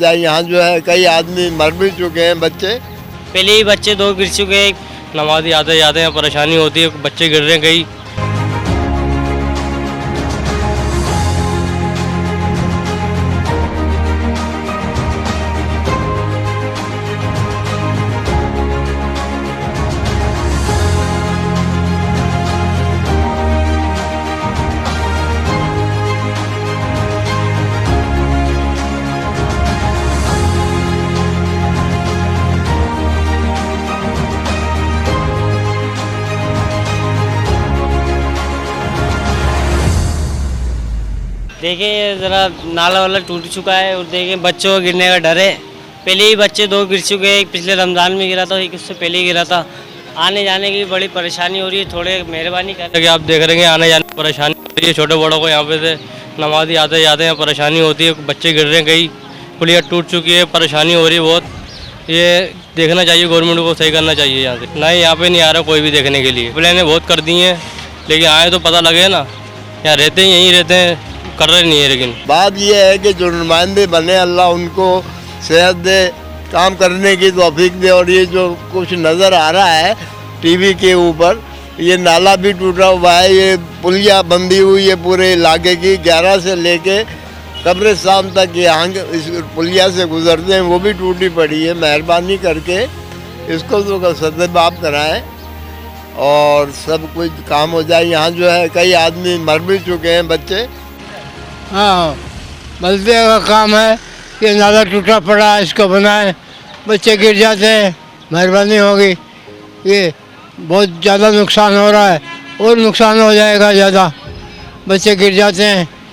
जाए। यहाँ जो है कई आदमी मर भी चुके हैं, बच्चे पहले ही बच्चे 2 गिर चुके हैं, नमाज़ी आते जाते हैं, परेशानी होती है, बच्चे गिर रहे हैं कई। देखिए ज़रा नाला वाला टूट चुका है और देखिए बच्चों को गिरने का डर है। पहले ही बच्चे 2 गिर चुके हैं, एक पिछले रमज़ान में गिरा था, एक उससे पहले ही गिरा था। आने जाने की बड़ी परेशानी हो रही है, थोड़े मेहरबानी कर। आप देख रहे हैं आने जाने में परेशानी हो रही है, छोटे बड़ों को यहाँ पे से नमाज़ी आते जाते हैं, परेशानी होती है, बच्चे गिर रहे हैं कई, पुलिया टूट चुकी है, परेशानी हो रही है बहुत। ये देखना चाहिए, गवर्नमेंट को सही करना चाहिए यहाँ से। नहीं, यहाँ पे नहीं आ रहा कोई भी देखने के लिए। प्लाने बहुत कर दी हैं, लेकिन आए तो पता लगे ना, यहाँ रहते हैं यहीं रहते हैं, कर रहे नहीं है। लेकिन बात यह है कि जो नुमाइंदे बने, अल्लाह उनको सेहत दे, काम करने की तौफीक दे। और ये जो कुछ नज़र आ रहा है टीवी के ऊपर, ये नाला भी टूटा हुआ है, ये पुलिया बंदी हुई है पूरे इलाके की, 11 से लेके कब्रिस्तान तक यहाँ इस पुलिया से गुजरते हैं, वो भी टूटी पड़ी है। मेहरबानी करके इसको तो सद्भाव कराएं और सब कुछ काम हो जाए। यहाँ जो है कई आदमी मर भी चुके हैं, बच्चे। हाँ, बल्दिया का काम है, ये नाला टूटा पड़ा है, इसको बनाए, बच्चे गिर जाते हैं, मेहरबानी होगी। ये बहुत ज़्यादा नुकसान हो रहा है और नुकसान हो जाएगा ज़्यादा, बच्चे गिर जाते हैं।